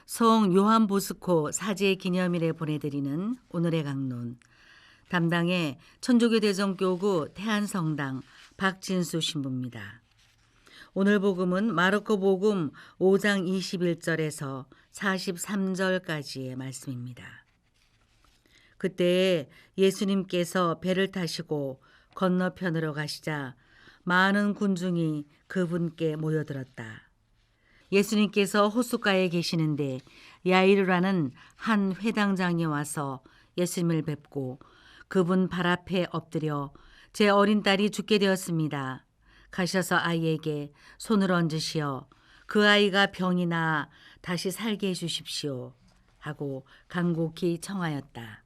송 요한 보스코 사제 기념일에 보내드리는 오늘의 강론. 담당의 천주교 대전교구 태안성당 박진수 신부입니다. 오늘 복음은 마르코 복음 5장 21절에서 43절까지의 말씀입니다. 그때 예수님께서 배를 타시고 건너편으로 가시자 많은 군중이 그분께 모여들었다. 예수님께서 호숫가에 계시는데 야이르라는 한 회당장이 와서 예수님을 뵙고 그분 발 앞에 엎드려 제 어린 딸이 죽게 되었습니다. 가셔서 아이에게 손을 얹으시어 그 아이가 병이 나아 다시 살게 해주십시오 하고 간곡히 청하였다.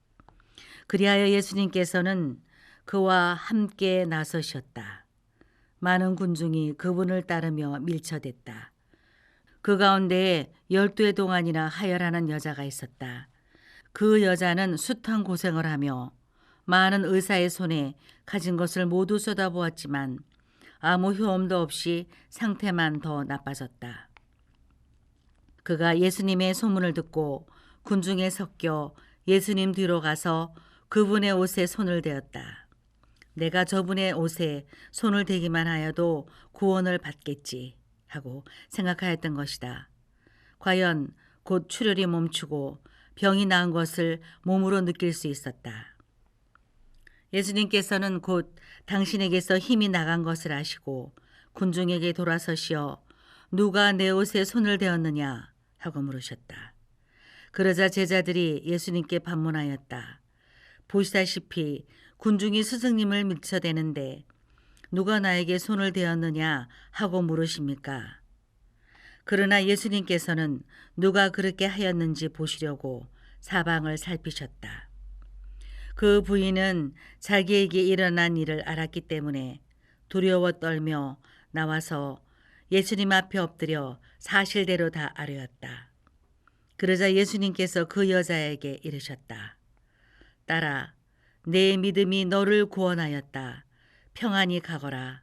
그리하여 예수님께서는 그와 함께 나서셨다. 많은 군중이 그분을 따르며 밀쳐댔다. 그 가운데 12의 동안이나 하혈하는 여자가 있었다. 그 여자는 숱한 고생을 하며 많은 의사의 손에 가진 것을 모두 쏟아부었지만 아무 효험도 없이 상태만 더 나빠졌다. 그가 예수님의 소문을 듣고 군중에 섞여 예수님 뒤로 가서 그분의 옷에 손을 대었다. 내가 저분의 옷에 손을 대기만 하여도 구원을 받겠지 하고 생각하였던 것이다. 과연 곧 출혈이 멈추고 병이 나은 것을 몸으로 느낄 수 있었다. 예수님께서는 곧 당신에게서 힘이 나간 것을 아시고 군중에게 돌아서시어 누가 내 옷에 손을 대었느냐 하고 물으셨다. 그러자 제자들이 예수님께 반문하였다. 보시다시피 군중이 스승님을 밀쳐대는데 누가 나에게 손을 대었느냐 하고 물으십니까? 그러나 예수님께서는 누가 그렇게 하였는지 보시려고 사방을 살피셨다. 그 부인은 자기에게 일어난 일을 알았기 때문에 두려워 떨며 나와서 예수님 앞에 엎드려 사실대로 다 아뢰었다. 그러자 예수님께서 그 여자에게 이르셨다. 딸아, 내 믿음이 너를 구원하였다. 평안히 가거라.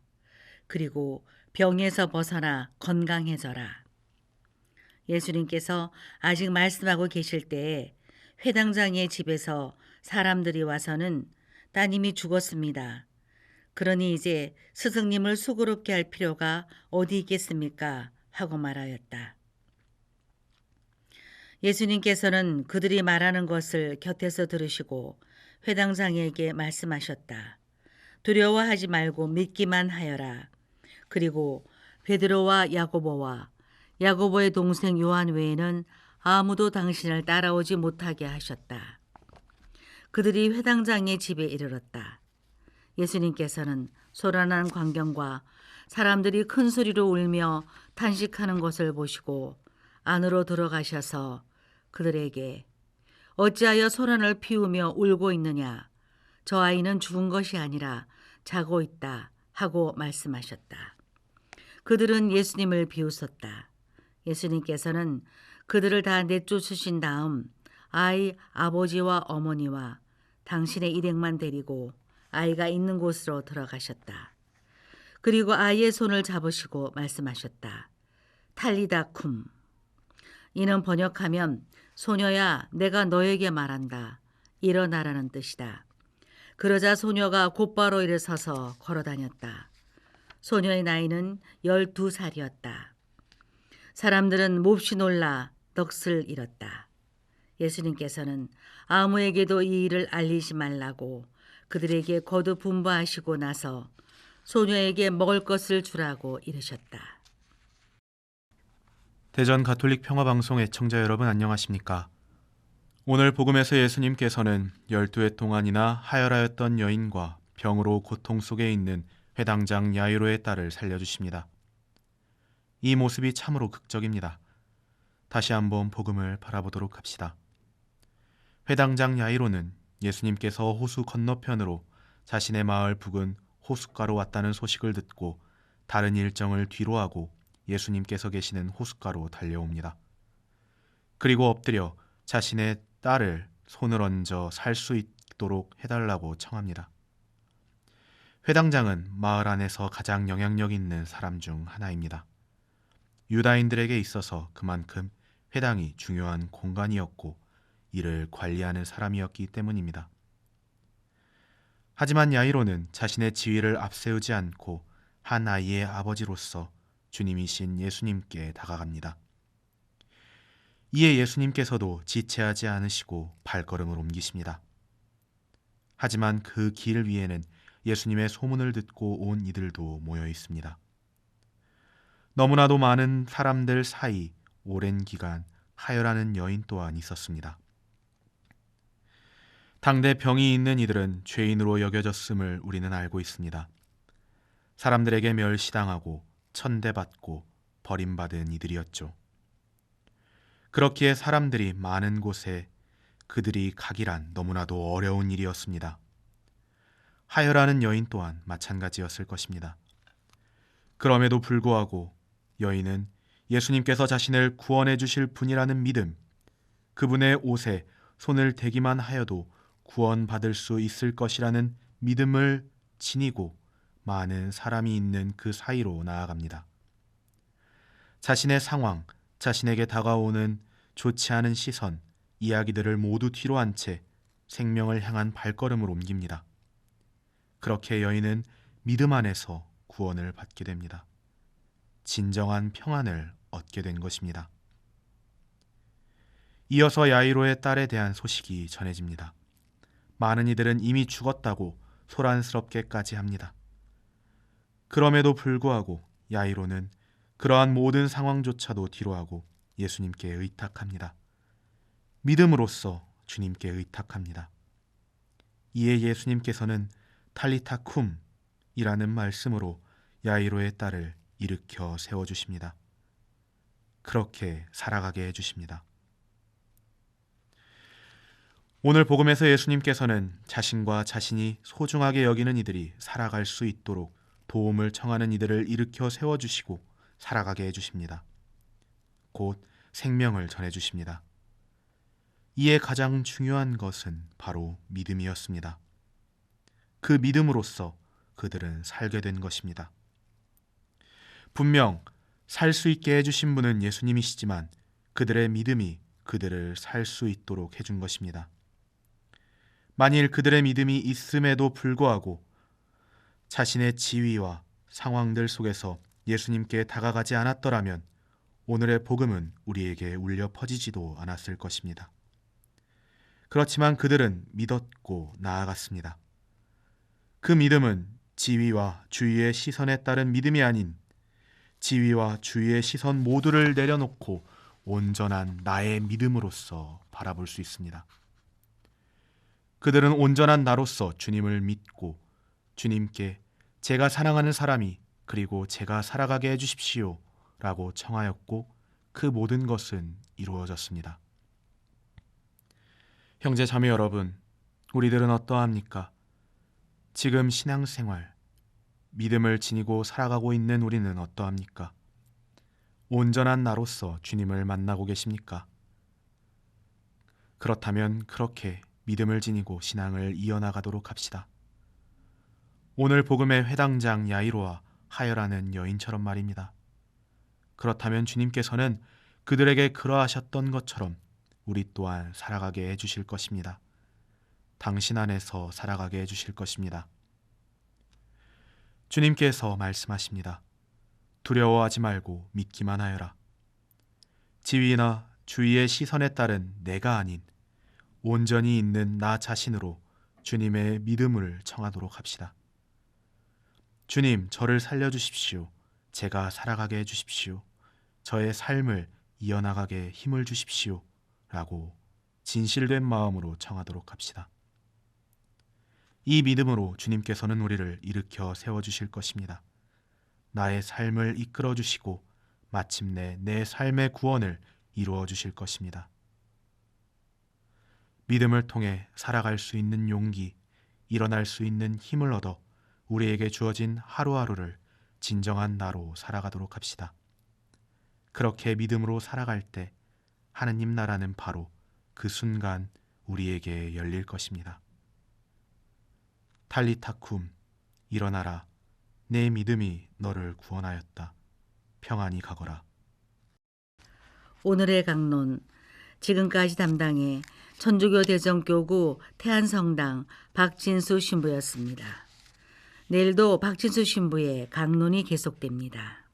그리고 병에서 벗어나 건강해져라. 예수님께서 아직 말씀하고 계실 때에 회당장의 집에서 사람들이 와서는 따님이 죽었습니다. 그러니 이제 스승님을 수고롭게 할 필요가 어디 있겠습니까? 하고 말하였다. 예수님께서는 그들이 말하는 것을 곁에서 들으시고 회당장에게 말씀하셨다. 두려워하지 말고 믿기만 하여라. 그리고 베드로와 야고보와 야고보의 동생 요한 외에는 아무도 당신을 따라오지 못하게 하셨다. 그들이 회당장의 집에 이르렀다. 예수님께서는 소란한 광경과 사람들이 큰 소리로 울며 탄식하는 것을 보시고 안으로 들어가셔서 그들에게 어찌하여 소란을 피우며 울고 있느냐? 저 아이는 죽은 것이 아니라 자고 있다 하고 말씀하셨다. 그들은 예수님을 비웃었다. 예수님께서는 그들을 다 내쫓으신 다음 아이 아버지와 어머니와 당신의 일행만 데리고 아이가 있는 곳으로 들어가셨다. 그리고 아이의 손을 잡으시고 말씀하셨다. 탈리다 쿰. 이는 번역하면 소녀야 내가 너에게 말한다. 일어나라는 뜻이다. 그러자 소녀가 곧바로 일어서서 걸어다녔다. 소녀의 나이는 12살이었다. 사람들은 몹시 놀라 넋을 잃었다. 예수님께서는 아무에게도 이 일을 알리지 말라고 그들에게 거듭 분부하시고 나서 소녀에게 먹을 것을 주라고 이르셨다. 대전 가톨릭 평화방송 애청자 여러분 안녕하십니까? 오늘 복음에서 예수님께서는 12해 동안이나 하혈하였던 여인과 병으로 고통 속에 있는 회당장 야이로의 딸을 살려주십니다. 이 모습이 참으로 극적입니다. 다시 한번 복음을 바라보도록 합시다. 회당장 야이로는 예수님께서 호수 건너편으로 자신의 마을 부근 호숫가로 왔다는 소식을 듣고 다른 일정을 뒤로하고 예수님께서 계시는 호숫가로 달려옵니다. 그리고 엎드려 자신의 딸을 손을 얹어 살 수 있도록 해달라고 청합니다. 회당장은 마을 안에서 가장 영향력 있는 사람 중 하나입니다. 유다인들에게 있어서 그만큼 회당이 중요한 공간이었고 이를 관리하는 사람이었기 때문입니다. 하지만 야이로는 자신의 지위를 앞세우지 않고 한 아이의 아버지로서 주님이신 예수님께 다가갑니다. 이에 예수님께서도 지체하지 않으시고 발걸음을 옮기십니다. 하지만 그 길 위에는 예수님의 소문을 듣고 온 이들도 모여 있습니다. 너무나도 많은 사람들 사이 오랜 기간 하혈하는 여인 또한 있었습니다. 당대 병이 있는 이들은 죄인으로 여겨졌음을 우리는 알고 있습니다. 사람들에게 멸시당하고 천대받고 버림받은 이들이었죠. 그렇기에 사람들이 많은 곳에 그들이 가기란 너무나도 어려운 일이었습니다. 하혈하는 여인 또한 마찬가지였을 것입니다. 그럼에도 불구하고 여인은 예수님께서 자신을 구원해 주실 분이라는 믿음, 그분의 옷에 손을 대기만 하여도 구원받을 수 있을 것이라는 믿음을 지니고 많은 사람이 있는 그 사이로 나아갑니다. 자신의 상황, 자신에게 다가오는 좋지 않은 시선, 이야기들을 모두 뒤로 한 채 생명을 향한 발걸음을 옮깁니다. 그렇게 여인은 믿음 안에서 구원을 받게 됩니다. 진정한 평안을 얻게 된 것입니다. 이어서 야이로의 딸에 대한 소식이 전해집니다. 많은 이들은 이미 죽었다고 소란스럽게까지 합니다. 그럼에도 불구하고 야이로는 그러한 모든 상황조차도 뒤로하고 예수님께 의탁합니다. 믿음으로써 주님께 의탁합니다. 이에 예수님께서는 탈리타 쿰이라는 말씀으로 야이로의 딸을 일으켜 세워주십니다. 그렇게 살아가게 해주십니다. 오늘 복음에서 예수님께서는 자신과 자신이 소중하게 여기는 이들이 살아갈 수 있도록 도움을 청하는 이들을 일으켜 세워주시고 살아가게 해주십니다. 곧 생명을 전해주십니다. 이에 가장 중요한 것은 바로 믿음이었습니다. 그 믿음으로써 그들은 살게 된 것입니다. 분명 살 수 있게 해주신 분은 예수님이시지만 그들의 믿음이 그들을 살 수 있도록 해준 것입니다. 만일 그들의 믿음이 있음에도 불구하고 자신의 지위와 상황들 속에서 예수님께 다가가지 않았더라면 오늘의 복음은 우리에게 울려 퍼지지도 않았을 것입니다. 그렇지만 그들은 믿었고 나아갔습니다. 그 믿음은 지위와 주위의 시선에 따른 믿음이 아닌 지위와 주위의 시선 모두를 내려놓고 온전한 나의 믿음으로서 바라볼 수 있습니다. 그들은 온전한 나로서 주님을 믿고 주님께 제가 사랑하는 사람이 그리고 제가 살아가게 해주십시오 라고 청하였고 그 모든 것은 이루어졌습니다. 형제 자매 여러분, 우리들은 어떠합니까? 지금 신앙생활, 믿음을 지니고 살아가고 있는 우리는 어떠합니까? 온전한 나로서 주님을 만나고 계십니까? 그렇다면 그렇게 믿음을 지니고 신앙을 이어나가도록 합시다. 오늘 복음의 회당장 야이로와 하혈하는 여인처럼 말입니다. 그렇다면 주님께서는 그들에게 그러하셨던 것처럼 우리 또한 살아가게 해주실 것입니다. 당신 안에서 살아가게 해주실 것입니다. 주님께서 말씀하십니다. 두려워하지 말고 믿기만 하여라. 지위나 주위의 시선에 따른 내가 아닌 온전히 있는 나 자신으로 주님의 믿음을 청하도록 합시다. 주님, 저를 살려주십시오. 제가 살아가게 해주십시오. 저의 삶을 이어나가게 힘을 주십시오. 라고 진실된 마음으로 청하도록 합시다. 이 믿음으로 주님께서는 우리를 일으켜 세워주실 것입니다. 나의 삶을 이끌어 주시고 마침내 내 삶의 구원을 이루어 주실 것입니다. 믿음을 통해 살아갈 수 있는 용기, 일어날 수 있는 힘을 얻어 우리에게 주어진 하루하루를 진정한 나로 살아가도록 합시다. 그렇게 믿음으로 살아갈 때 하느님 나라는 바로 그 순간 우리에게 열릴 것입니다. 탈리타 쿰, 일어나라. 내 믿음이 너를 구원하였다. 평안히 가거라. 오늘의 강론, 지금까지 담당해 천주교 대전교구 태안성당 박진수 신부였습니다. 내일도 박진수 신부의 강론이 계속됩니다.